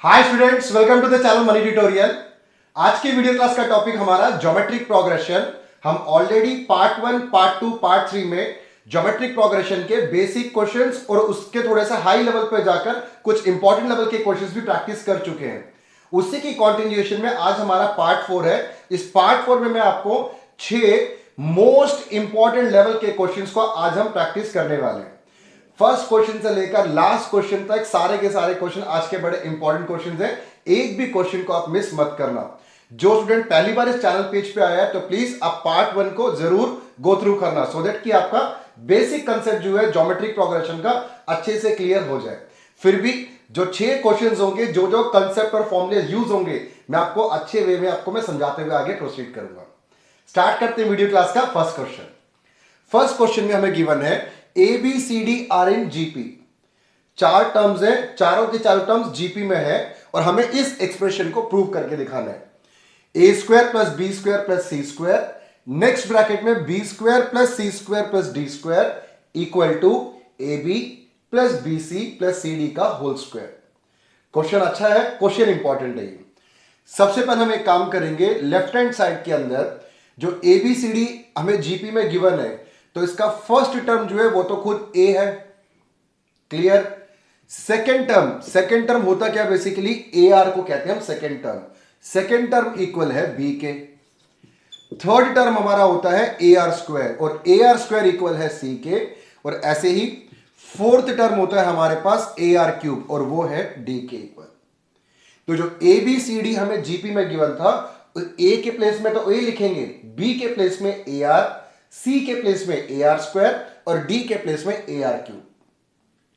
Hi students, welcome to the channel money tutorial. आज की video class का topic हमारा ज्योमेट्रिक प्रोग्रेशन। हम ऑलरेडी पार्ट 1, पार्ट 2, पार्ट 3 में ज्योमेट्रिक प्रोग्रेशन के बेसिक क्वेश्चंस और उसके थोड़े सा हाई लेवल पर जाकर कुछ इंपॉर्टेंट लेवल के क्वेश्चंस भी प्रैक्टिस कर चुके हैं। उसी की कंटिन्यूएशन में आज हमारा पार्ट 4 है। इस पार्ट 4 में मैं आपको 6 मोस्ट इंपॉर्टेंट लेवल के क्वेश्चंस को आज हम प्रैक्टिस करने वाले हैं। फर्स्ट क्वेश्चन से लेकर लास्ट क्वेश्चन तक सारे के सारे क्वेश्चन आज के बड़े इंपॉर्टेंट क्वेश्चन हैं। एक भी क्वेश्चन को आप मिस मत करना। जो स्टूडेंट पहली बार इस चैनल पेज पे आया है तो प्लीज आप पार्ट 1 को जरूर गो थ्रू करना, सो दैट कि आपका बेसिक कंसेप्ट जो है ज्योमेट्रिक प्रोग्रेशन का अच्छे से क्लियर हो जाए। फिर भी जो 6 क्वेश्चन होंगे, जो जो कंसेप्ट और फॉर्मूले यूज होंगे, मैं आपको अच्छे वे में आपको मैं समझाते हुए आगे प्रोसीड करूंगा। स्टार्ट करते हैं वीडियो क्लास का फर्स्ट क्वेश्चन। फर्स्ट क्वेश्चन में हमें गिवन है A B C D are in GP. चार टर्म्स है, चारों के चारों टर्म्स जीपी में है और हमें इस एक्सप्रेशन को प्रूव करके दिखाना है। A square plus b square plus c square, next bracket में B square plus c square plus d square equal to a B plus B C plus C D का होल स्क्वायर। क्वेश्चन अच्छा है, question important है। सबसे पहले हम एक काम करेंगे, लेफ्ट हैंड साइड के अंदर जो ए बी सी डी हमें जीपी में गिवन है तो इसका फर्स्ट टर्म जो है वो तो खुद ए है, क्लियर। सेकेंड टर्म होता क्या, बेसिकली ए आर को कहते हैं हम second term. Second term equal है बी के। थर्ड टर्म हमारा होता है ए आर स्क्वायर और ए आर स्क्वायर इक्वल है सी के। और ऐसे ही फोर्थ टर्म होता है हमारे पास ए आर क्यूब और वो है डी के इक्वल। तो जो ए बी सी डी हमें जीपी में गिवन था, ए के प्लेस में तो ए लिखेंगे, बी के प्लेस में ए आर, सी के प्लेस में ए आर स्क्वायर और डी के प्लेस में ए आर क्यूब।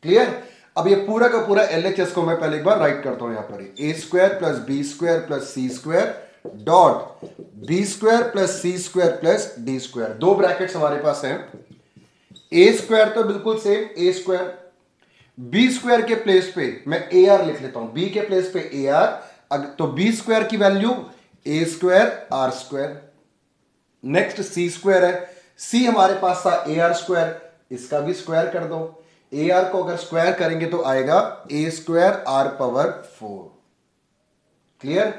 क्लियर। अब ये पूरा का पूरा एलएचएस को मैं पहले एक बार राइट करता हूं। यहां पर a square plus b square plus c square dot b square plus c square plus d square. दो ब्रैकेट्स हमारे पास हैं। ए स्क्वायर तो बिल्कुल same a square, b square के प्लेस पे मैं ए आर लिख लेता हूं, बी के प्लेस पे ए आर, तो बी स्क्वायर की value A square are square. Next C square है, सी हमारे पास था ए आर स्क्वायर, इसका भी स्क्वायर कर दो। ए आर को अगर स्क्वायर करेंगे तो आएगा a square r power 4। Clear.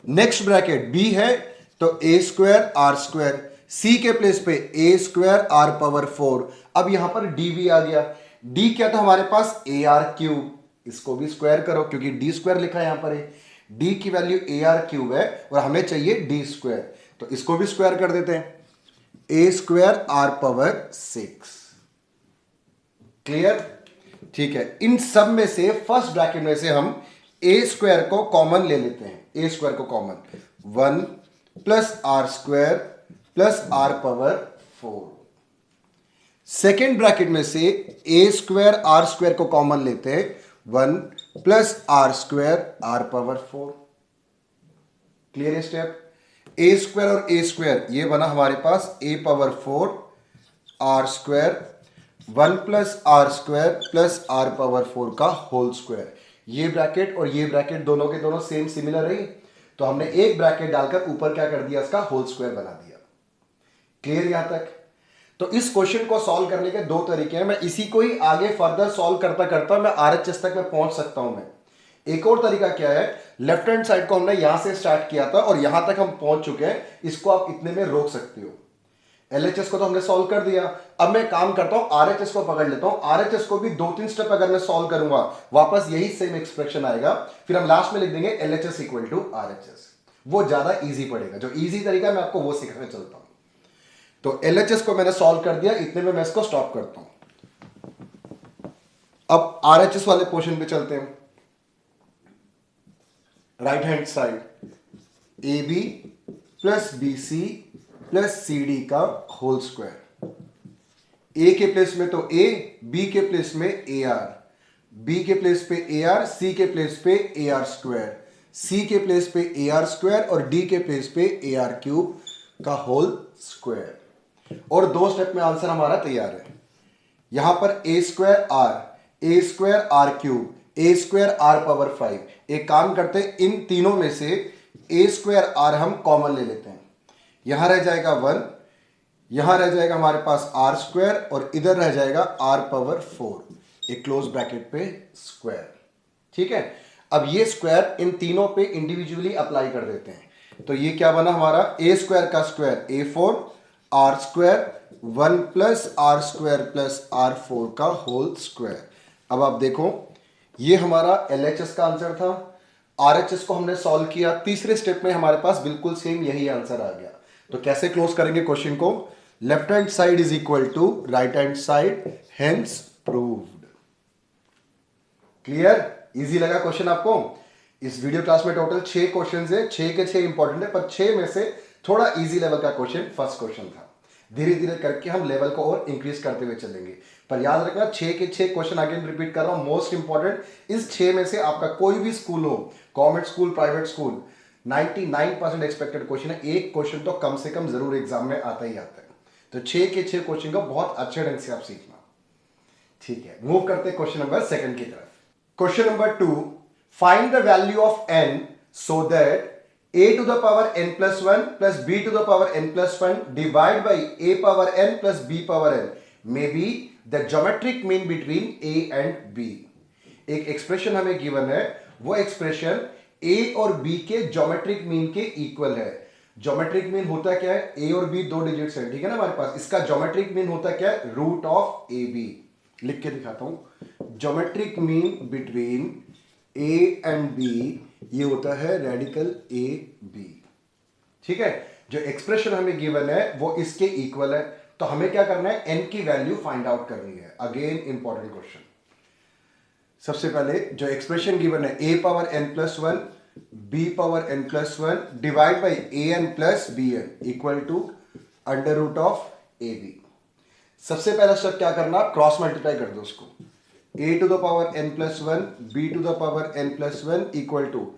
Next bracket b है तो a square are square, c के प्लेस पे ए स्क्वायर आर पावर 4। अब यहां पर डी भी आ गया। डी क्या था हमारे पास, ए आर क्यूब, इसको भी स्क्वायर करो क्योंकि डी स्क्वायर लिखा है यहां पर। डी की वैल्यू ए आर क्यूब है और हमें चाहिए डी स्क्वायर, तो इसको भी स्क्वायर कर देते हैं, a square r power 6। Clear. ठीक है। इन सब में से फर्स्ट ब्रैकेट में से हम ए स्क्वायर को कॉमन ले लेते हैं। ए स्क्वायर को common, 1 plus are square plus r power 4। Second bracket में से ए स्क्वायर आर स्क्वायर को कॉमन लेते हैं, 1 plus are square r power 4। Clear step. A square और ए स्क्वायर ये बना हमारे पास a power 4 r square, 1 plus are square plus r power 4 का होल स्क्वायर। ये ब्रैकेट और ये ब्रैकेट दोनों के दोनों सेम सिमिलर है, तो हमने एक ब्रैकेट डालकर ऊपर क्या कर दिया, इसका होल स्क्वायर बना दिया। क्लियर यहां तक। तो इस क्वेश्चन को सॉल्व करने के दो तरीके हैं। मैं इसी को ही आगे फर्दर सॉल्व करता करता मैं आरएचएस तक मैं पहुंच सकता हूं। मैं एक और तरीका क्या है, लेफ्ट हैंड साइड को हमने यहां से स्टार्ट किया था और यहां तक हम पहुंच चुके हैं, इसको आप इतने में रोक सकते हो। एलएचएस को तो हमने सॉल्व कर दिया। अब मैं काम करता हूं, आरएचएस को पकड़ लेता हूं। आरएचएस को भी 2-3 स्टेप अगर मैं सॉल्व करूंगा, वापस यही सेम एक्सप्रेशन आएगा। फिर हम लास्ट में लिख देंगे एलएचएस इक्वल टू आरएचएस। वो ज्यादा इजी पड़ेगा। जो इजी तरीका मैं आपको वो सिखाने चलता हूं। तो एलएचएस को मैंने सॉल्व कर दिया, इतने में मैं इसको स्टॉप करता हूं। अब आरएचएस वाले पोर्शन पे चलते हैं। Right hand side A B plus B C plus C D का होल स्क्वायर। ए के प्लेस में तो ए, बी के प्लेस में ए आर, बी के प्लेस पे ए आर, सी के प्लेस पे ए आर स्क्वायर, सी के प्लेस पे ए आर स्क्वायर और डी के प्लेस पे ए आर क्यूब का होल स्क्वायर। और दो स्टेप में आंसर हमारा तैयार है। यहां पर a square r, a square r cube, a square r power 5। एक काम करते हैं, इन तीनों में से ए स्क्वायर आर हम कॉमन ले लेते हैं। यहां रह जाएगा 1, यहां रह जाएगा हमारे पास आर स्क्वायर और इधर रह जाएगा आर पावर 4, एक क्लोज ब्रैकेट पे स्क्वायर। ठीक है। अब ये स्क्वायर इन तीनों पे इंडिविजुअली अप्लाई कर देते हैं, तो ये क्या बना हमारा, ए स्क्वायर का square A4 R square 1 plus are square plus R4 का होल स्क्वायर। अब आप देखो ये हमारा LHS का आंसर था, RHS को हमने सॉल्व किया, तीसरे स्टेप में हमारे पास बिल्कुल सेम यही आंसर आ गया। तो कैसे क्लोज करेंगे क्वेश्चन को, left hand side is equal to right hand side, hence proved. Clear, easy लगा क्वेश्चन आपको। इस वीडियो क्लास में टोटल 6 क्वेश्चंस है, 6 के 6 इंपॉर्टेंट है, पर 6 में से थोड़ा इजी लेवल का क्वेश्चन फर्स्ट क्वेश्चन था। धीरे धीरे करके हम लेवल को और इंक्रीज करते हुए चलेंगे, पर याद रखना 6 के 6 क्वेश्चन अगेन रिपीट कर रहा हूं, मोस्ट इंपॉर्टेंट। इस 6 में से आपका कोई भी स्कूल हो, government school, private school, 99% expected question है, एक क्वेश्चन तो कम से कम जरूर एग्जाम में आता ही आता है। तो 6 के 6 क्वेश्चन को बहुत अच्छे ढंग से आप सीखना। ठीक है, मूव करते हैं क्वेश्चन नंबर 2 की तरफ। Question number 2, find the value of n so that a to the power n plus 1 plus b to the power n plus 1 divide by a power n plus b power n may be the geometric mean between a and b। एक expression हमें given है, वो expression a और b के geometric mean के equal है। Geometric mean होता क्या है, a और b 2 डिजिट्स है, ठीक है ना हमारे पास। इसका ज्योमेट्रिक मीन होता क्या है, रूट ऑफ ए बी। लिख के दिखाता हूं, geometric mean between a and b ये होता है रेडिकल ए बी। ठीक है, जो एक्सप्रेशन हमें गिवन है वो इसके इक्वल है, तो हमें क्या करना है, n की वैल्यू फाइंड आउट करनी है। Again important question. सबसे पहले जो एक्सप्रेशन गिवन है a power n plus 1 b power n plus 1 divide by A N plus B N equal to under root of A B. सबसे पहला step क्या करना, क्रॉस मल्टीप्लाई कर दो उसको, a to the power n plus 1 b to the power n plus 1 equal to,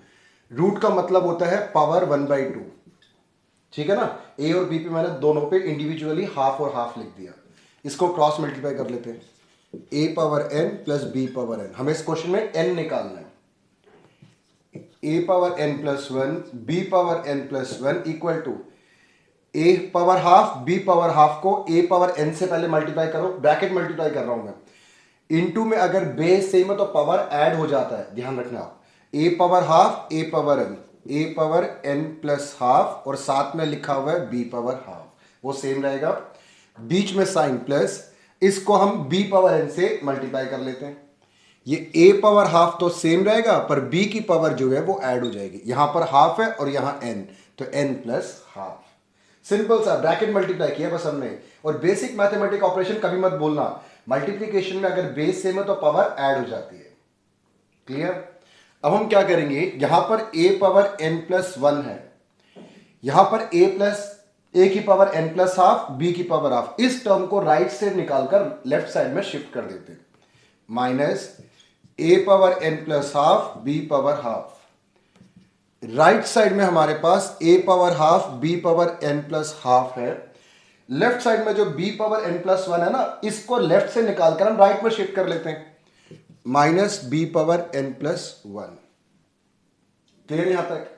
root का मतलब होता है पावर 1/2। ठीक है ना, a और b पे मैंने दोनों पे इंडिविजुअली हाफ और हाफ लिख दिया। इसको क्रॉस मल्टीप्लाई कर लेते हैं, a power n plus b power n। हमें इस क्वेश्चन में n निकालना है। a power n plus 1 b power n plus 1 equal to a power half b power half को a पावर n से पहले मल्टीप्लाई करो, ब्रैकेट मल्टीप्लाई कर रहा हूं मैं, इनटू में अगर बेस सेम है तो पावर ऐड हो जाता है, ध्यान रखना आप। a power half a power n, a power n plus half और साथ में लिखा हुआ है b पावर हाफ, वो सेम रहेगा। बीच में साइन प्लस, इसको हम b पावर n से मल्टीप्लाई कर लेते हैं। ये a पावर हाफ तो सेम रहेगा, पर b की पावर जो है वो ऐड हो जाएगी। यहां पर हाफ है और यहां n, तो n प्लस हाफ। सिंपल सा ब्रैकेट मल्टीप्लाई किया बस हमने। और बेसिक मैथमेटिक ऑपरेशन कभी मत भूलना, मल्टीप्लिकेशन में अगर बेस सेम है तो पावर ऐड हो जाती है। क्लियर। अब हम क्या करेंगे, यहां पर a पावर n प्लस 1 है, यहां पर a की power n plus half, b की पावर हाफ। इस टर्म को राइट से निकालकर लेफ्ट साइड में शिफ्ट कर देते हैं, minus a power n plus half b power half. Right side में हमारे पास a power half b power n plus half है। लेफ्ट साइड में जो b पावर n प्लस 1 है ना, इसको लेफ्ट से निकालकर हम राइट में शिफ्ट कर लेते हैं, minus b power n plus 1। Clear यहां तक।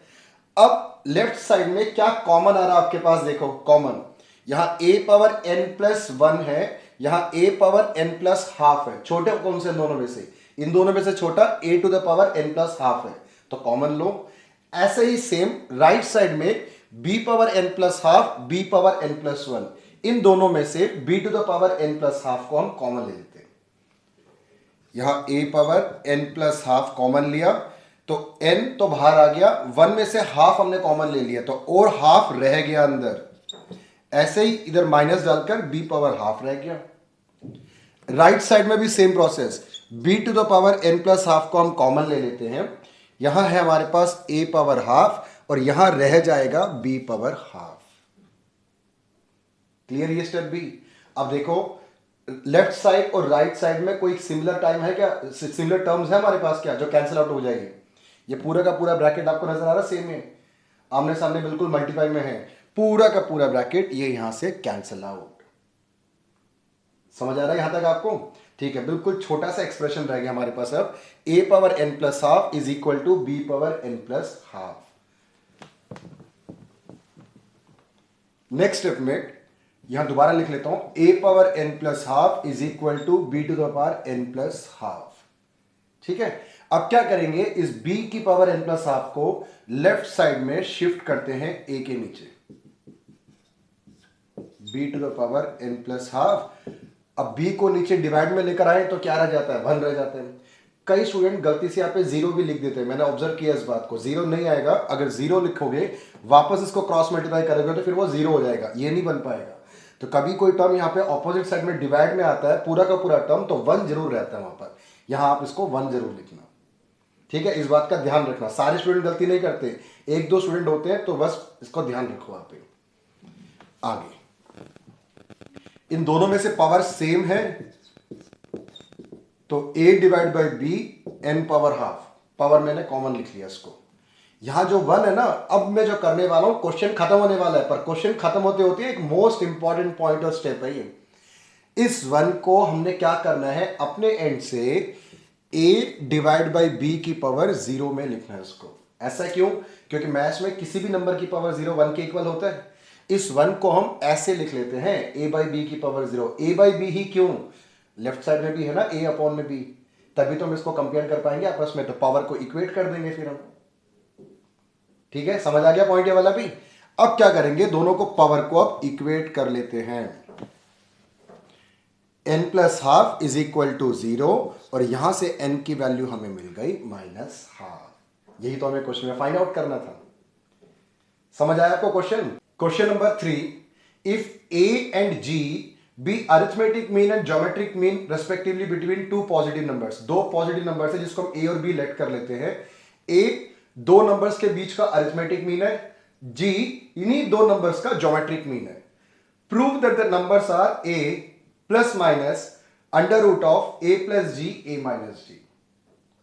अब लेफ्ट साइड में क्या कॉमन आ रहा है आपके पास, देखो कॉमन, यहां a पावर n प्लस 1 है, यहां a power n plus half है। छोटे कौन से दोनों में से, इन दोनों में से छोटा a to the power n plus half है, तो कॉमन लो। ऐसे ही सेम राइट साइड में b power n plus half, b power n plus 1, इन दोनों में से b to the power n plus half को हम कॉमन ले लेते हैं। यहां a power n plus half common लिया तो n तो बाहर आ गया, 1 में से हाफ हमने कॉमन ले लिया तो और हाफ रह गया अंदर। ऐसे ही इधर माइनस डालकर b पावर हाफ रह गया। राइट साइड में भी same process, b to the power n plus half को हम कॉमन ले लेते हैं। यहां है हमारे पास a पावर हाफ और यहां रह जाएगा b पावर हाफ। क्लियर ये स्टेप भी। अब देखो लेफ्ट साइड और राइट साइड में कोई सिमिलर टाइम है क्या, सिमिलर टर्म्स है हमारे पास क्या, जो कैंसिल आउट हो जाएगी। ये पूरा का पूरा ब्रैकेट आपको नजर आ रहा है, सेम है, आमने सामने बिल्कुल मल्टीप्लाई में है, पूरा का पूरा ब्रैकेट ये यहां से कैंसिल आउट। समझ आ रहा है यहां तक आपको। ठीक है, बिल्कुल छोटा सा एक्सप्रेशन रह गया हमारे पास अब, a power n plus half is equal to b power n plus half. Next step में यहां दोबारा लिख लेता हूं, a power n plus half is equal to b to the power n plus half. ठीक है, अब क्या करेंगे, इस b की पावर n प्लस हाफ को लेफ्ट साइड में शिफ्ट करते हैं a के नीचे, b to the power n plus half. अब b को नीचे डिवाइड में लेकर आए तो क्या रह जाता है, 1 रह जाता है। कई स्टूडेंट गलती से यहाँ पे 0 भी लिख देते हैं, मैंने ऑब्जर्व किया इस बात को। 0 नहीं आएगा, अगर 0 लिखोगे वापस इसको क्रॉस मल्टीप्लाई करोगे तो फिर वो 0 हो जाएगा, ये नहीं बन पाएगा। तो कभी कोई टर्म यहाँ पे ऑपोजिट साइड में डिवाइड में आता है पूरा का पूरा टर्म, तो 1 जरूर रहता है वहां पर, यहां आप इसको 1 जरूर लिखना, ठीक है। इस बात का ध्यान रखना, सारे स्टूडेंट गलती नहीं करते, 1-2 स्टूडेंट होते हैं, तो बस इसको ध्यान रखो। आप आगे इन दोनों में से पावर सेम है, तो a divide by B n power half, power मैंने कॉमन लिख लिया इसको। यहां जो 1 है ना, अब मैं जो करने वाला हूं क्वेश्चन खत्म होने वाला है, पर क्वेश्चन खत्म होते होते एक मोस्ट इंपॉर्टेंट पॉइंट और स्टेप है ये। इस 1 को हमने क्या करना है, अपने एंड से a डिवाइड बाई बी की पावर 0 में लिखना है उसको। ऐसा क्यों, क्योंकि मैथ्स में किसी भी नंबर की पावर 0 1 के इक्वल होता है। इस 1 को हम ऐसे लिख लेते हैं, a बाई बी की पावर 0। a बाई बी ही क्यों, लेफ्ट साइड में भी है ना a अपॉन में b, तभी तो हम इसको कंपेयर कर पाएंगे आपस में, तो पावर को इक्वेट कर देंगे फिर हम। ठीक है, समझ आ गया पॉइंट ये वाला भी। अब क्या करेंगे, दोनों को पावर को अब इक्वेट कर लेते हैं। n plus half is equal to 0, और यहां से n की वैल्यू हमें मिल गई माइनस हाफ। यही तो हमें क्वेश्चन में फाइंड आउट करना था। समझ आया आपको question. Question number 3, if a and g be arithmetic mean and geometric mean respectively between two positive numbers. दो पॉजिटिव नंबर्स है जिसको हम a और b लेट कर लेते हैं। a दो नंबर्स के बीच का अरिथमेटिक मीन है, g इन्हीं दो नंबर्स का ज्योमेट्रिक मीन है। Prove that the numbers are a plus minus under root of a plus G a minus G.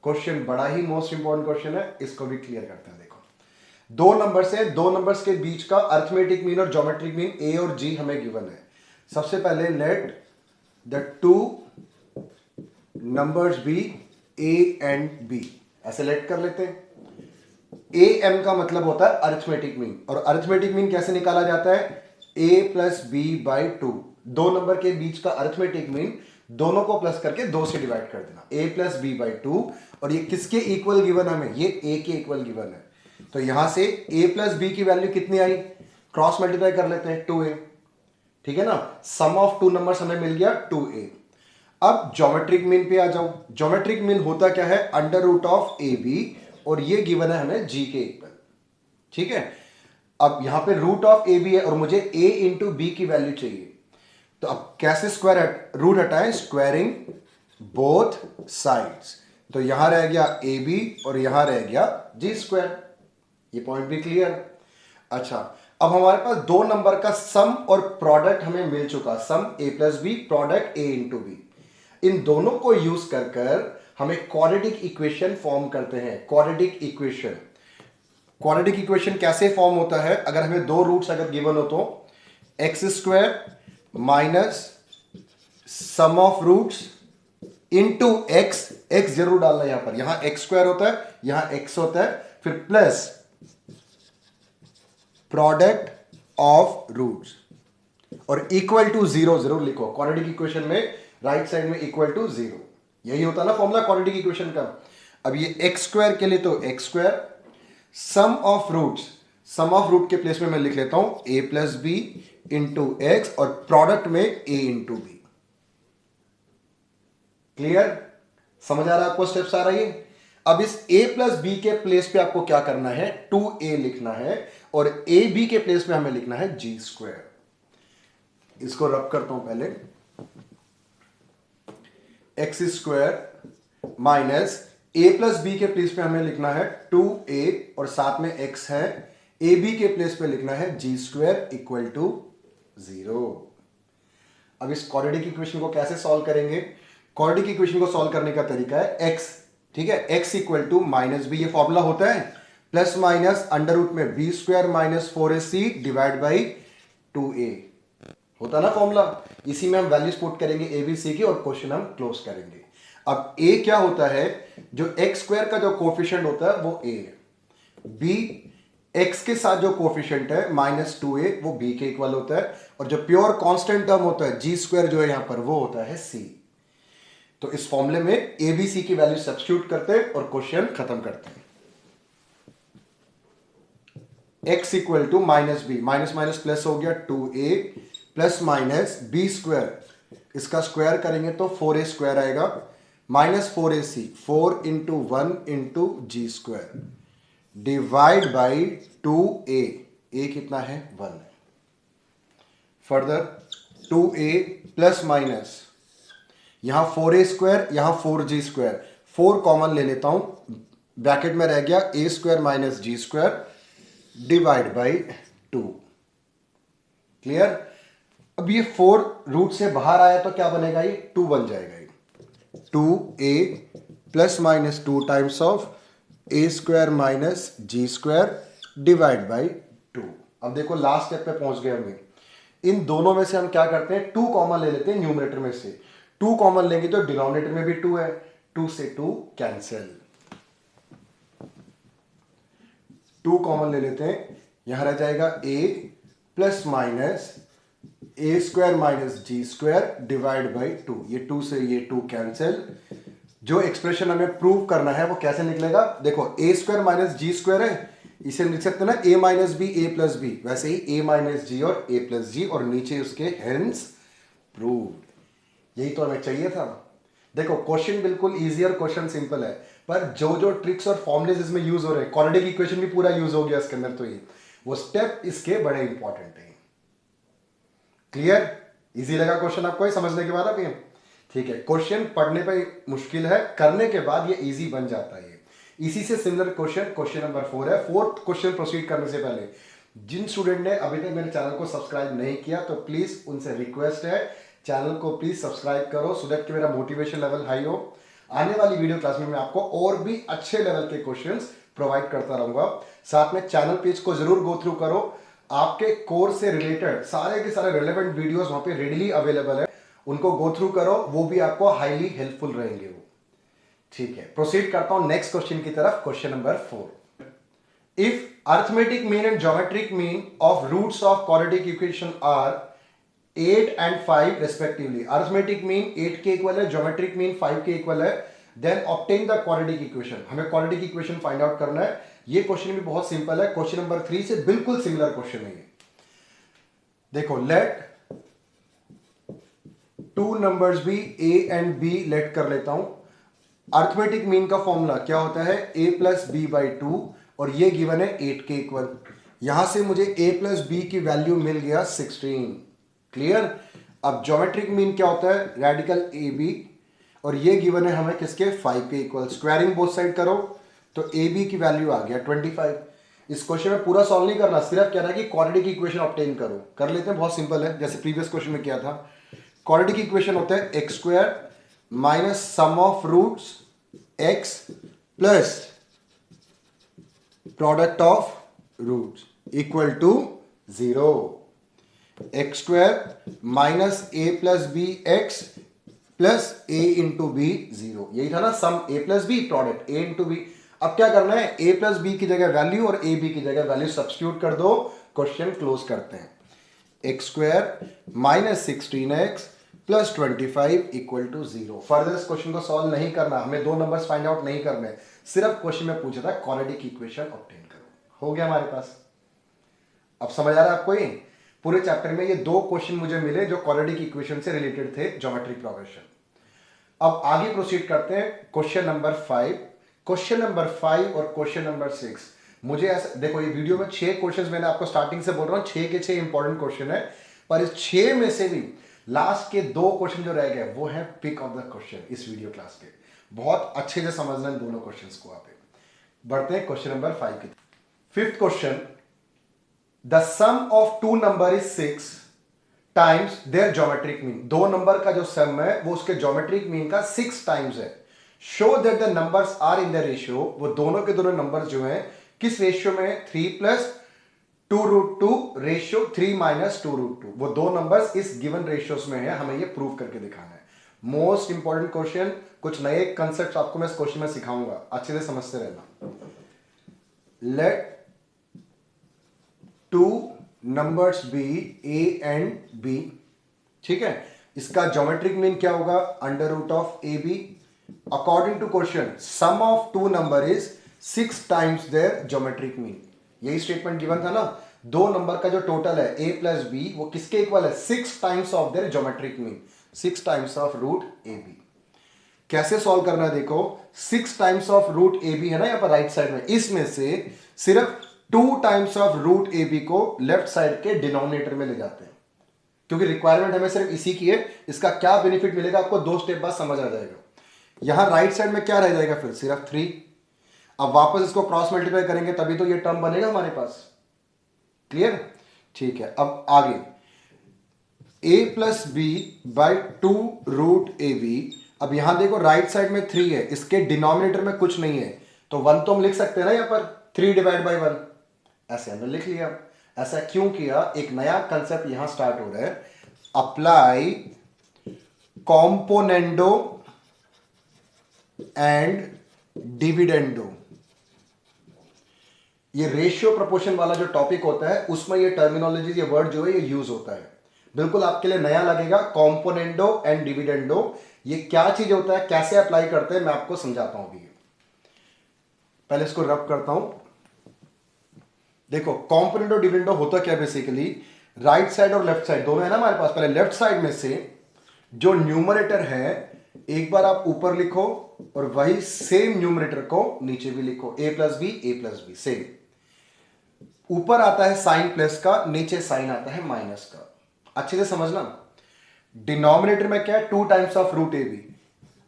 Question बड़ा ही मोस्ट इंपॉर्टेंट क्वेश्चन है, इसको भी क्लियर करते हैं। देखो, दो नंबर्स है, दो नंबर्स के बीच का अरिथमेटिक मीन और ज्योमेट्रिक मीन a और g हमें गिवन है। सबसे पहले let the two numbers be a and b, ऐसे लेट कर लेते हैं। a m का मतलब होता है अरिथमेटिक मीन, और अरिथमेटिक मीन कैसे निकाला जाता है, a प्लस बी बाई 2। दो नंबर के बीच का अरिथमेटिक मीन दोनों को प्लस करके 2 से डिवाइड कर देना, a प्लस बी बाई 2। और ये किसके इक्वल गिवन हमें, ये a के इक्वल गिवन है। तो यहां से a प्लस बी की वैल्यू कितनी आई, क्रॉस मल्टीप्लाई कर लेते हैं 2a, ठीक है ना। सम ऑफ टू नंबर्स हमें मिल गया 2a। अब ज्योमेट्रिक मीन पे आ जाओ। ज्योमेट्रिक मीन होता क्या है, under root of A B, और ये गिवन है हमें g के इक्वल, ठीक है। अब यहां पे रूट ऑफ ए बी है और मुझे a इंटू बी की वैल्यू चाहिए, तो अब कैसे स्क्वायर रूट हटाएं, स्क्वायरिंग बोथ साइड्स। तो यहां रह गया ए बी और यहां रह गया जी स्क्वायर। ये पॉइंट भी क्लियर। अच्छा, अब हमारे पास दो नंबर का सम और प्रोडक्ट हमें मिल चुका, sum a plus b, product a into b. इन दोनों को यूज कर हमें क्वाड्रेटिक इक्वेशन फॉर्म करते हैं। क्वाड्रेटिक इक्वेशन, क्वाड्रेटिक इक्वेशन कैसे फॉर्म होता है, अगर हमें दो रूट्स अगर गिवन हो तो X square minus sum of roots into X, X जरूर डालना यहां पर, यहां एक्स स्क्वायर होता है, यहां एक्स होता है, फिर प्लस प्रोडक्ट ऑफ रूट्स, और इक्वल टू 0 जरूर लिखो। क्वाड्रेटिक इक्वेशन में राइट साइड में इक्वल टू 0, यही होता है ना फॉर्मूला क्वाड्रेटिक इक्वेशन का। अब ये एक्स स्क्वायर के लिए तो X square, sum of roots, sum of root के प्लेस में मैं लिख लेता हूं a plus B into X, और प्रोडक्ट में a इंटू बी। क्लियर, समझ आ रहा है आपको, स्टेप्स आ रही है। अब इस a प्लस बी के प्लेस पे आपको क्या करना है, 2a लिखना है, और a b के प्लेस में हमें लिखना है जी स्क्वायर। इसको रब करता हूं पहले, X square minus a plus B के प्लेस पे हमें लिखना है 2a, और साथ में x है, ए बी के प्लेस पे लिखना है जी स्क्वायर इक्वल टू 0। अब इस क्वाड्रेटिक इक्वेशन को कैसे सॉल्व करेंगे, क्वाड्रेटिक इक्वेशन को सॉल्व करने का तरीका है x, ठीक है, x equal to minus B, ये फॉर्मूला होता है, प्लस माइनस अंडर रूट में B square minus 4ac divide by 2a, होता ना फॉर्मूला। इसी में हम वैल्यूज पुट करेंगे ए बी सी की, और क्वेश्चन हम क्लोज करेंगे। अब a क्या होता है, जो x स्क्वायर का जो कोफिशिएंट होता है वो a है, b x के साथ जो कोफिशिएंट है माइनस 2a वो b के इक्वल होता है, और जो प्योर कांस्टेंट टर्म होता है जी स्क्वायर जो है यहां पर वो होता है c। तो इस फॉर्मूले में ए बी सी की वैल्यू सब्स्टिट्यूट करते हैं और क्वेश्चन खत्म करते हैं। x equal to minus B, minus minus plus हो गया 2a plus minus B square, इसका स्क्वायर करेंगे तो 4a स्क्वायर आएगा, minus 4ac, 4 into 1 into G square divide by 2a, a कितना है 1 है। फर्दर 2a प्लस माइनस यहां 4a स्क्वायर, यहां 4g स्क्वायर, 4 कॉमन ले लेता हूं, ब्रैकेट में रह गया a square minus g square divide by 2। Clear? अब ये 4 रूट से बाहर आया तो क्या बनेगा, ये 2 बन जाएगा। ये 2a plus minus 2 times of a square minus g square divide by 2। अब देखो लास्ट स्टेप पे पहुंच गए हमें। इन दोनों में से हम क्या करते हैं, 2 कॉमन ले लेते हैं न्यूमरेटर में से। 2 कॉमन लेंगे तो डिनोमिनेटर में भी 2 है, 2 से 2 कैंसिल। 2 कॉमन ले लेते हैं, यहां रह जाएगा a plus minus a square minus g square divide by 2। ये 2 से ये 2 कैंसिल। जो एक्सप्रेशन हमें प्रूव करना है वो कैसे निकलेगा, देखो ए स्क्वायर माइनस जी स्क्वायर है, इसे लिख सकते हैं ना ए माइनस बी ए प्लस बी, वैसे ही ए माइनस जी और ए प्लस जी और नीचे उसके हेंस प्रूव्ड। यही तो हमें चाहिए था। देखो क्वेश्चन बिल्कुल इजी और क्वेश्चन सिंपल है, पर जो जो ट्रिक्स और फॉर्मुलेज इसमें यूज हो रहे हैं, क्वाड्रेटिक इक्वेशन भी पूरा यूज हो गया इसके अंदर, तो ये वो स्टेप इसके बड़े इंपॉर्टेंट है। क्लियर? इजी लगा क्वेश्चन आपको ये समझने के बाद? अभी ठीक है, क्वेश्चन पढ़ने पे मुश्किल है, करने के बाद ये इजी बन जाता है। इसी से सिमिलर क्वेश्चन नंबर 4 है। फोर्थ क्वेश्चन प्रोसीड करने से पहले जिन स्टूडेंट ने अभी तक मेरे चैनल को सब्सक्राइब नहीं किया तो प्लीज उनसे रिक्वेस्ट है, चैनल को प्लीज सब्सक्राइब करो सो दैट कि मेरा मोटिवेशन लेवल हाई हो। आने वाली वीडियो क्लास में मैं आपको और भी अच्छे लेवल के क्वेश्चंस प्रोवाइड करता रहूंगा। साथ में चैनल पेज को जरूर गो थ्रू करो, आपके कोर्स से रिलेटेड सारे के सारे रिलेवेंट वीडियोस वहां पे रेडीली अवेलेबल है, उनको गो थ्रू करो, वो भी आपको हाईली हेल्पफुल रहेंगे वो। ठीक है, प्रोसीड करता हूं नेक्स्ट क्वेश्चन की तरफ। Question number 4, if arithmetic mean and geometric mean of roots of quadratic equation are 8 and 5 respectively, arithmetic mean 8 के इक्वल है, ज्योमेट्रिक मीन 5 के इक्वल है, then obtain the quadratic equation. हमें क्वाड्रेटिक इक्वेशन फाइंड आउट करना है। ये question भी बहुत सिंपल है, क्वेश्चन नंबर 3 से बिल्कुल सिमिलर क्वेश्चन है ये। देखो, लेट 2 नंबर्स भी a एंड b लेट कर लेता हूं। अरिथमेटिक मीन का फॉर्मूला क्या होता है, a प्लस बी बाई 2, और ये गिवन है 8 के इक्वल। यहां से मुझे a प्लस बी की वैल्यू मिल गया 16। क्लियर? अब ज्योमेट्रिक मीन क्या होता है, रेडिकल ए बी, और ये गिवन है हमें किसके, 5 के इक्वल। स्क्वायरिंग बोथ साइड करो तो ए बी की वैल्यू आ गया 25। इस क्वेश्चन में पूरा सॉल्व नहीं करना, सिर्फ कह रहा है कि क्वाड्रेटिक इक्वेशन ऑब्टेन करो। कर लेते हैं, बहुत सिंपल है, जैसे प्रीवियस क्वेश्चन में किया था। क्वाड्रेटिक इक्वेशन होता है x square minus sum of roots x plus product of roots equal to 0। X square minus a plus b x plus a into b 0, यही था ना sum a plus b product a into b. अब क्या करना है, ए plus B की जगह value और ए बी की जगह वैल्यू सब्स्टिट्यूट कर दो, क्वेश्चन क्लोज करते हैं। X square minus 16x plus 25 equal to 0। Further इस क्वेश्चन को सॉल्व नहीं करना, हमें 2 नंबर्स फाइंड आउट नहीं करने, सिर्फ क्वेश्चन में पूछा था क्वाड्रेटिक इक्वेशन ऑब्टेन करो। हो गया हमारे पास। अब समझ आ रहा है आपको? ये पूरे चैप्टर में ये 2 क्वेश्चन मुझे मिले जो क्वाड्रेटिक इक्वेशन से रिलेटेड थे, ज्योमेट्रिक प्रोग्रेशन। अब आगे प्रोसीड करते हैं क्वेश्चन नंबर 5। क्वेश्चन नंबर 5 और क्वेश्चन नंबर 6 मुझे ऐसा, देखो ये वीडियो में 6 क्वेश्चंस मैंने आपको स्टार्टिंग से बोल रहा हूं, 6 के 6 इंपॉर्टेंट क्वेश्चन है, पर इस 6 में से भी लास्ट के 2 क्वेश्चन जो रह गए वो है पिक ऑफ द क्वेश्चन इस वीडियो क्लास के। बहुत अच्छे से समझना इन दोनों क्वेश्चंस को। आप बढ़ते हैं क्वेश्चन नंबर 5 की। Fifth question, the sum of 2 number is 6 times their geometric mean. 2 number का जो सम है वो उसके ज्योमेट्रिक मीन का 6 टाइम्स है। Show that the numbers are in the ratio, वो दोनों के दोनों नंबर्स जो हैं किस रेशियो में, 3 प्लस 2√2 रेशियो 3 माइनस 2√2। वो 2 नंबर्स इस गिवन रेशियोस में है, हमें ये प्रूव करके दिखाना है। मोस्ट इंपॉर्टेंट क्वेश्चन, कुछ नए कंसेप्ट आपको मैं इस क्वेश्चन में सिखाऊंगा, अच्छे से समझते रहना। Let 2 numbers be a and b, ठीक है, इसका ज्योमेट्रिक मीन क्या होगा? Under root of A b. According to question sum of two number is 6 times their geometric mean. यही स्टेटमेंट गिवन था ना, दो नंबर का जो टोटल है a प्लस बी वो किसके इक्वल है? 6 times of their geometric mean, 6 times of root a b. कैसे सॉल्व करना है देखो, 6 times of root a b है ना यहां पर राइट साइड में, इसमें से सिर्फ 2 times of root a b को लेफ्ट साइड के डिनोमिनेटर में ले जाते हैं, क्योंकि रिक्वायरमेंट हमें सिर्फ इसी की है। इसका क्या बेनिफिट मिलेगा आपको 2 स्टेप बाद समझ आ जाएगा। यहां राइट साइड में क्या रह जाएगा फिर? सिर्फ 3। अब वापस इसको क्रॉस मल्टीप्लाई करेंगे तभी तो ये टर्म बनेगा हमारे पास। क्लियर? ठीक है। अब आगे a plus b by 2 root a b. अब यहां देखो राइट साइड में 3 है, इसके डिनोमिनेटर में कुछ नहीं है, तो 1 तो हम लिख सकते हैं ना यहां पर, 3 डिवाइड बाई 1, ऐसे हमने लिख लिया। ऐसा क्यों किया? एक नया कंसेप्ट यहां स्टार्ट हो रहा है, अप्लाई कॉम्पोनेंडो एंड डिविडेंडो। ये रेशियो प्रोपोर्शन वाला जो टॉपिक होता है उसमें ये टर्मिनोलॉजी, ये वर्ड जो है ये यूज होता है, बिल्कुल आपके लिए नया लगेगा। कॉम्पोनेंडो एंड डिविडेंडो, ये क्या चीज होता है, कैसे अप्लाई करते हैं, मैं आपको समझाता हूं अभी। पहले इसको रब करता हूं। देखो कॉम्पोनेंडो डिविडेंडो होता क्या बेसिकली, राइट साइड और लेफ्ट साइड दोनों है ना हमारे पास। पहले लेफ्ट साइड में से जो न्यूमरेटर है एक बार आप ऊपर लिखो और वही सेम न्यूमरेटर को नीचे भी लिखो, a प्लस बी सेम। ऊपर आता है साइन प्लस का, नीचे साइन आता है माइनस का। अच्छे से समझना, डिनोमिनेटर में क्या है? 2 times of root a b.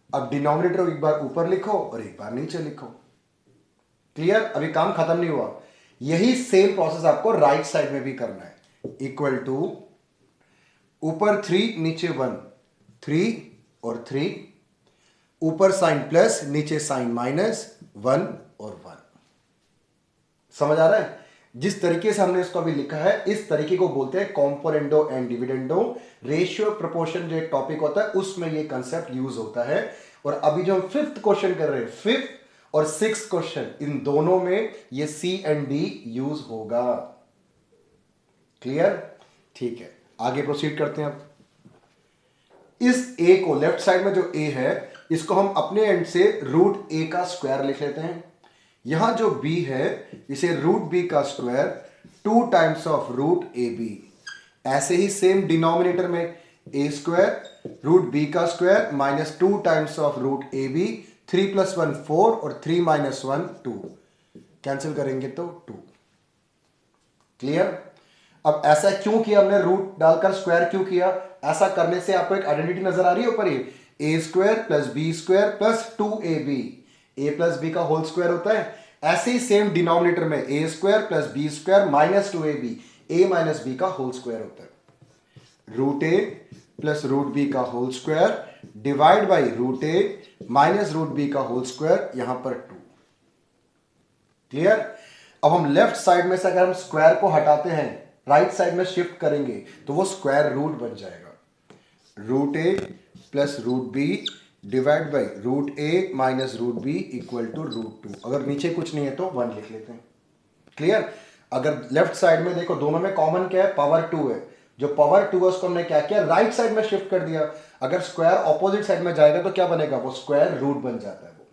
अब डिनोमिनेटर एक बार ऊपर लिखो और एक बार नीचे लिखो। क्लियर? अभी काम खत्म नहीं हुआ, यही सेम प्रोसेस आपको राइट साइड में भी करना है। इक्वल टू ऊपर 3 नीचे 1, 3 और 3, ऊपर साइन प्लस नीचे साइन माइनस, 1 और 1। समझ आ रहा है? जिस तरीके से हमने इसको अभी लिखा है इस तरीके को बोलते हैं componendo and dividendo. Ratio proportion जो एक टॉपिक होता है उसमें ये कंसेप्ट यूज होता है। और अभी जो हम 5th क्वेश्चन कर रहे हैं, 5th और 6th क्वेश्चन, इन दोनों में ये सी एंड डी यूज होगा। क्लियर? ठीक है, आगे प्रोसीड करते हैं। अब इस ए को, लेफ्ट साइड में जो ए है इसको हम अपने एंड से रूट ए का स्क्वायर लिख लेते हैं। यहां जो b है इसे रूट बी का square 2 times of root a b. ऐसे ही सेम डिनोमिनेटर में ए स्क्वायर रूट बी का square minus 2 times of root a b. 3 plus 1 4 और 3 माइनस 1 2, कैंसिल करेंगे तो 2। क्लियर? अब ऐसा क्यों किया हमने, रूट डालकर स्क्वायर क्यों किया? ऐसा करने से आपको एक आइडेंटिटी नजर आ रही है ऊपर, ये a square plus b square plus 2ab, a plus b का होल स्क्वायर होता है। ऐसे ही सेम डिनोमिनेटर में a square plus b square minus 2ab, a minus b का होल स्क्वायर होता है। Root a plus root b का whole square divide by root a minus root b का होल स्क्वायर, यहां पर 2। क्लियर? अब हम लेफ्ट साइड में से अगर हम स्क्वायर को हटाते हैं, राइट साइड में शिफ्ट करेंगे तो वो स्क्वायर रूट बन जाएगा। Root a plus root b divide by root a minus root b equal to root 2। अगर नीचे कुछ नहीं है तो 1 लिख लेते हैं। क्लियर? अगर लेफ्ट साइड में देखो दोनों में कॉमन क्या है? पावर 2 है। जो पावर 2 है उसको हमने क्या किया? राइट साइड में शिफ्ट कर दिया। अगर स्क्वायर ऑपोजिट साइड में जाएगा तो क्या बनेगा? वो स्क्वायर रूट बन जाता है वो।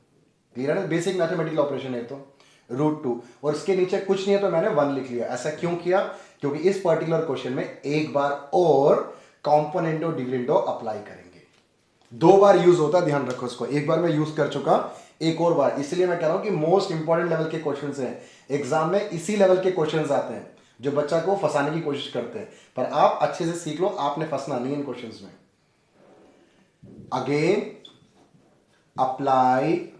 क्लियर है? बेसिक मैथमेटिकल ऑपरेशन है तो रूट 2, और इसके नीचे कुछ नहीं है तो मैंने 1 लिख लिया। ऐसा क्यों किया? क्योंकि इस पर्टिकुलर क्वेश्चन में एक बार और कॉम्पोनेंडो डिविडेंडो अप्लाई करेंगे। 2 बार यूज होता है, ध्यान रखो इसको। एक बार मैं यूज कर चुका, एक और बार, इसलिए मैं कह रहा हूं कि मोस्ट इंपॉर्टेंट लेवल के क्वेश्चंस हैं एग्जाम में, इसी लेवल के क्वेश्चंस आते हैं जो बच्चा को फंसाने की कोशिश करते हैं। पर आप अच्छे से सीख लो, आपने फंसना नहीं इन क्वेश्चंस में। Again apply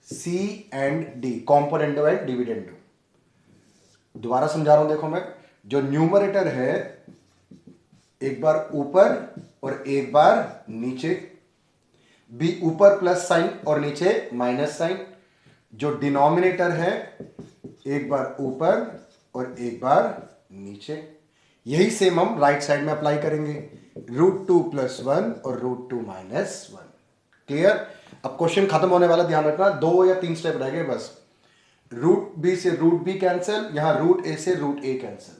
c and d, componendo and dividendo. दोबारा समझा रहा हूं, देखो मैं, जो न्यूमरेटर है एक बार ऊपर और एक बार नीचे, बी ऊपर प्लस साइन और नीचे माइनस साइन। जो डिनोमिनेटर है एक बार ऊपर और एक बार नीचे, यही सेम हम राइट साइड में अप्लाई करेंगे। रूट 2 प्लस 1 और रूट 2 माइनस 1। क्लियर? अब क्वेश्चन खत्म होने वाला, ध्यान रखना, 2 या 3 स्टेप रह गए बस। रूट बी से रूट बी कैंसिल, यहां रूट ए से root a cancel.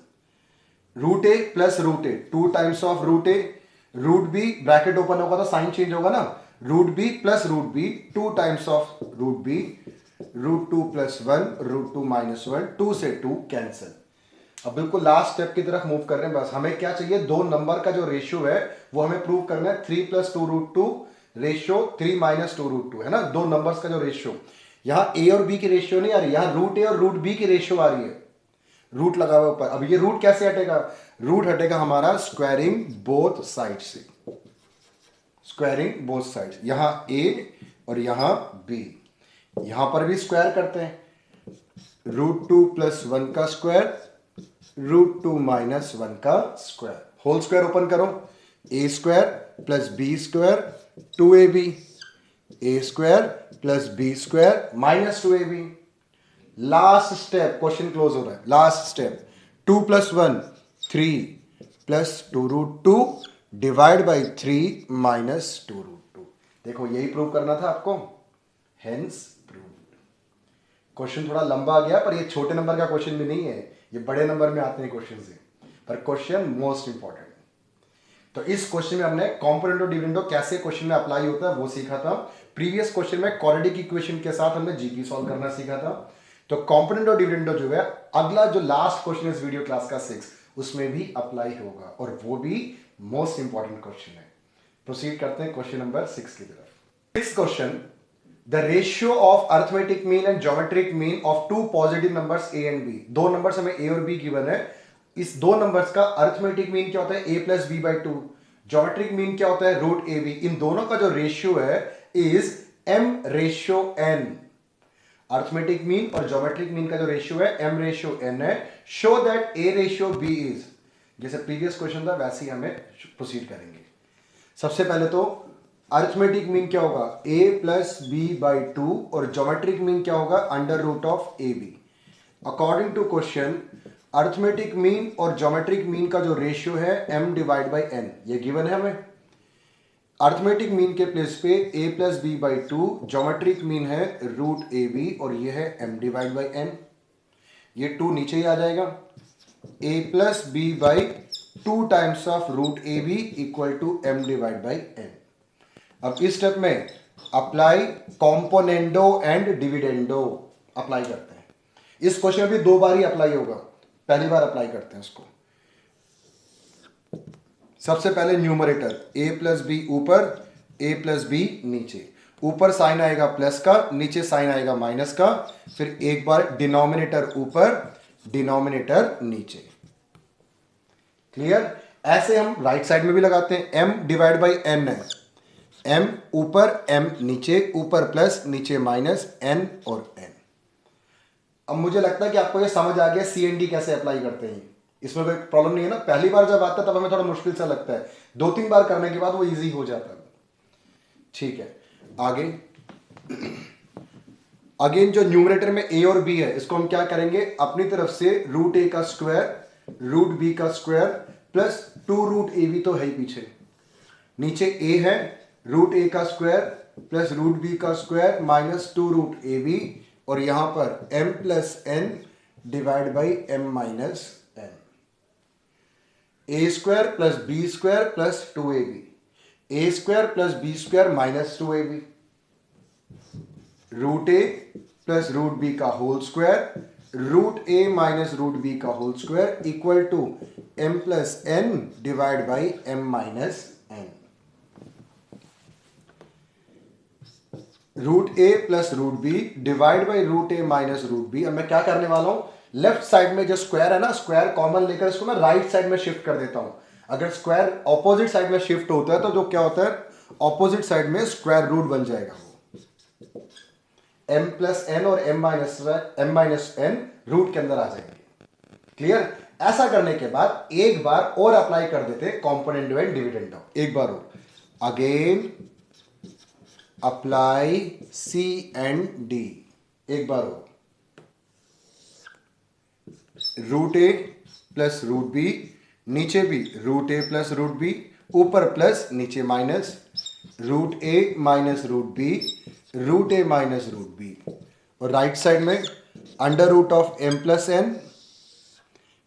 Root a plus root a 2 times of root a, root b bracket open होगा तो साइन चेंज होगा ना, root b plus root b 2 times of root b, root 2 plus 1, root 2 minus 1, 2 से 2 cancel. अब बिल्कुल last step की तरफ move कर रहे हैं। बस हमें क्या चाहिए, दो नंबर का जो रेशियो है वो हमें प्रूव करना है। 3 plus 2 root 2 ratio 3 minus 2 root 2 है ना, दो नंबर्स का जो रेशियो। यहां ए और बी की रेशियो नहीं आ रही, यहां रूट ए और रूट बी की रेशियो आ रही है, रूट लगा हुआ ऊपर। अब ये रूट कैसे हटेगा, रूट हटेगा हमारा स्क्वायरिंग बोथ साइड से, स्क्वायरिंग बोथ साइड, यहां ए और यहां बी, यहां पर भी स्क्वायर करते हैं, रूट 2 प्लस 1 का स्क्वायर, रूट 2 माइनस 1 का स्क्वायर, होल स्क्वायर ओपन करो, a square plus b square 2ab, a square plus b square minus 2ab। Last step, question close हो रहा है, last step 2 plus 1 3 plus 2 root 2 divide by 3 minus 2 root 2। देखो यही prove करना था आपको, hence proved. Question थोड़ा लंबा आ गया, पर ये छोटे नंबर का क्वेश्चन भी नहीं है, ये बड़े नंबर में आते हैं क्वेश्चन से, पर क्वेश्चन मोस्ट इंपॉर्टेंट। तो इस क्वेश्चन में हमने कॉम्पोनेंट और डिविडेंड कैसे क्वेश्चन में अप्लाई होता है वो सीखा था। प्रीवियस क्वेश्चन में क्वाड्रेटिक इक्वेशन के साथ हमने जीपी सॉल्व करना सीखा था। तो कॉम्पोनेंट और डिविडेंड जो है अगला जो लास्ट क्वेश्चन इस वीडियो क्लास का 6 उसमें भी अप्लाई होगा, और वो भी मोस्ट इंपॉर्टेंट क्वेश्चन है। प्रोसीड करते हैं क्वेश्चन नंबर 6 की तरफ। Six question, the ratio of arithmetic mean and geometric mean of two positive numbers a and b. दो नंबर्स हमें ए और बी गिवन है, इस दो नंबर्स का अर्थमेटिक मीन क्या होता है, a plus b by 2, geometric mean क्या होता है, रूट ए बी। इन दोनों का जो रेशियो है is m ratio n। Arithmetic mean और ज्योमेट्रिक मीन का जो रेशियो है m रेशियो n है। Show that a ratio b is, जैसे प्रीवियस क्वेश्चन था वैसे ही हमें प्रोसीड करेंगे। सबसे पहले तो अर्थमेटिक मीन क्या होगा, a प्लस बी बाई 2, और ज्योमेट्रिक मीन क्या होगा, under root of A b. According to question arithmetic mean और ज्योमेट्रिक मीन का जो रेशियो है m डिवाइड बाई n, ये गिवन है हमें। अर्थमेटिक मीन के प्लेस पे a plus b by 2, geometric mean है रूट ए बी, और ये है m डिवाइड बाई n। ये 2 नीचे ही आ जाएगा, a plus b by 2 times of root a b equal to m divide by n। अब इस स्टेप में apply componendo and dividendo apply करते हैं। इस क्वेश्चन में भी 2 बार ही अप्लाई होगा, पहली बार अप्लाई करते हैं इसको। सबसे पहले न्यूमरेटर a प्लस बी ऊपर, a प्लस बी नीचे, ऊपर साइन आएगा प्लस का, नीचे साइन आएगा माइनस का, फिर एक बार डिनोमिनेटर ऊपर डिनोमिनेटर नीचे। क्लियर? ऐसे हम राइट साइड में भी लगाते हैं, m डिवाइड बाई n है, m ऊपर m नीचे, ऊपर प्लस नीचे माइनस, n और n। अब मुझे लगता है कि आपको ये समझ आ गया CND कैसे अप्लाई करते हैं, इसमें कोई प्रॉब्लम नहीं है ना। पहली बार जब आता है तब हमें थोड़ा मुश्किल सा लगता है, 2-3 बार करने के बाद वो इजी हो जाता है। ठीक है, आगे अगेन जो न्यूमरेटर में a और b है इसको हम क्या करेंगे, अपनी तरफ से रूट a का स्क्वायर रूट b का square plus 2 root a b तो है ही पीछे, नीचे a है रूट a का स्क्वायर प्लस रूट b का square minus 2 root a B, और यहां पर m plus n divide by m minus n। A square plus b square plus 2ab, a square plus b square minus 2ab, root a plus root b का whole square root a minus root b का whole square equal to m plus n divide by m minus n। Root a plus root b divide by root a minus root b. अब मैं क्या करने वाला हूं, left side में जो square है ना, स्क्वायर कॉमन लेकर इसको मैं राइट साइड में शिफ्ट कर देता हूं। अगर स्क्वायर ऑपोजिट साइड में शिफ्ट होता है तो जो क्या होता है, ऑपोजिट साइड में स्क्वायर रूट बन जाएगा वो, m प्लस n और m माइनस n रूट के अंदर आ जाएंगे। क्लियर? ऐसा करने के बाद एक बार और अप्लाई कर देते कॉम्पोनेंट एंड डिविडेंड। एक बार और, again apply C and D, एक बार और, root a plus root b, नीचे भी root a plus root b, ऊपर प्लस नीचे minus, root a minus root b, root a minus root b, और राइट साइड में under root of m plus n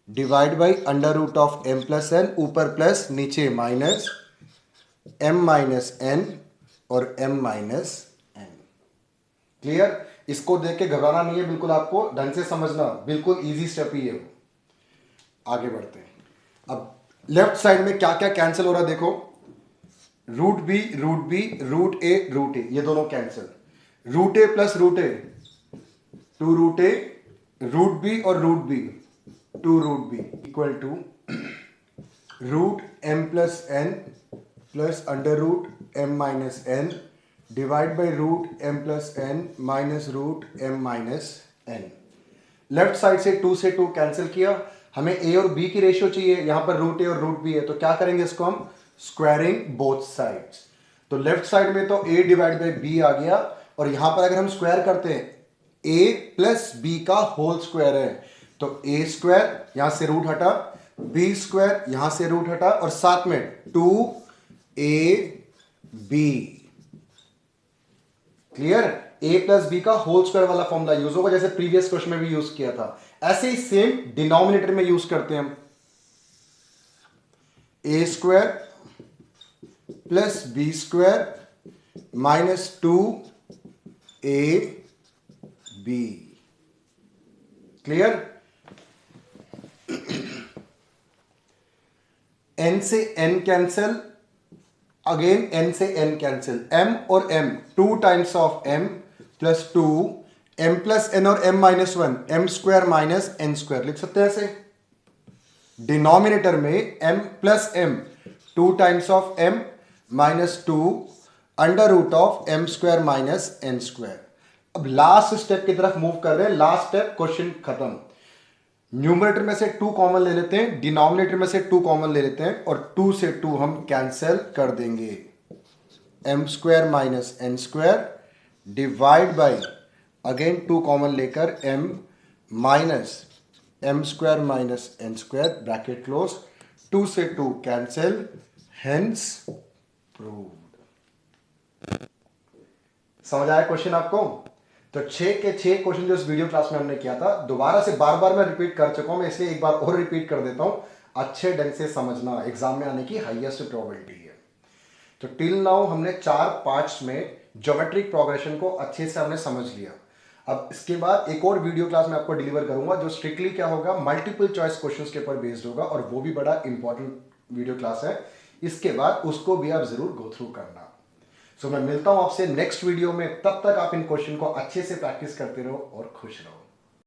divide by under root of m plus n, ऊपर plus नीचे minus, m minus n और m minus n. Clear? इसको देख के घबराना नहीं है, बिल्कुल आपको ढंग से समझना, बिल्कुल इजी स्टेप ही है वो। आगे बढ़ते हैं। अब लेफ्ट साइड में क्या क्या कैंसिल हो रहा है देखो, रूट बी, रूट ए, ये दोनों cancel. Root a plus root a, two root a, root b और root b, two root b, equal to root m plus n plus under root m minus n divide by root m plus n minus root m minus n. Left side से 2 से 2 cancel किया, हमें a और B की ratio चाहिए, यहां पर root ए और रूट बी है, तो क्या करेंगे इसको हम स्क्वायरिंग बोथ साइड्स। तो लेफ्ट साइड में तो a डिवाइड बाई बी आ गया, और यहां पर अगर हम स्क्वायर करते हैं a प्लस बी का होल स्क्वायर है, तो a स्क्वायर यहां से रूट हटा, b स्क्वायर यहां से रूट हटा, और साथ में 2ab। Clear? a plus b का होल स्क्वायर वाला फॉर्मूला यूज होगा, जैसे प्रीवियस क्वेश्चन में भी यूज किया था। ऐसे ही सेम डिनोमिनेटर में यूज करते हैं हम, a square plus b square minus 2ab। Clear? n से n कैंसिल, अगेन n से n कैंसिल, m और m 2 times of m plus 2, m plus n और m minus 1, m square minus n square लिख सकते हैं ऐसे। Denominator में m plus m 2 times of m minus 2 under root of m square minus n square. अब last step की तरफ move कर रहे हैं, लास्ट स्टेप, क्वेश्चन खत्म। न्यूमरेटर में से 2 कॉमन ले लेते हैं, डिनोमिनेटर में से 2 कॉमन ले लेते हैं, और 2 से 2 हम कैंसिल कर देंगे। m square minus n square divide by, again 2 common लेकर m minus m square minus n square, bracket close, 2 से 2 कैंसिल, हेंस प्रूव्ड। समझ आया क्वेश्चन आपको? तो 6 के 6 क्वेश्चन जो इस वीडियो क्लास में हमने किया था, दोबारा से बार बार मैं रिपीट कर चुका हूं, मैं इसलिए एक बार और रिपीट कर देता हूं, अच्छे ढंग से समझना, एग्जाम में आने की हाईएस्ट प्रोबेबिलिटी है। तो टिल नाउ हमने 4 पार्ट्स में ज्योमेट्रिक प्रोग्रेशन को अच्छे से हमने समझ लिया। अब इसके बाद एक और वीडियो क्लास मैं आपको डिलीवर करूंगा, जो स्ट्रिक्टली क्या होगा, मल्टीपल चॉइस क्वेश्चंस के ऊपर बेस्ड होगा, और वो भी बड़ा इंपॉर्टेंट वीडियो क्लास है। इसके बाद उसको भी आप जरूर गो थ्रू करना। सो मैं मिलता हूं आपसे नेक्स्ट वीडियो में, तब तक आप इन क्वेश्चन को अच्छे से प्रैक्टिस करते रहो और खुश रहो।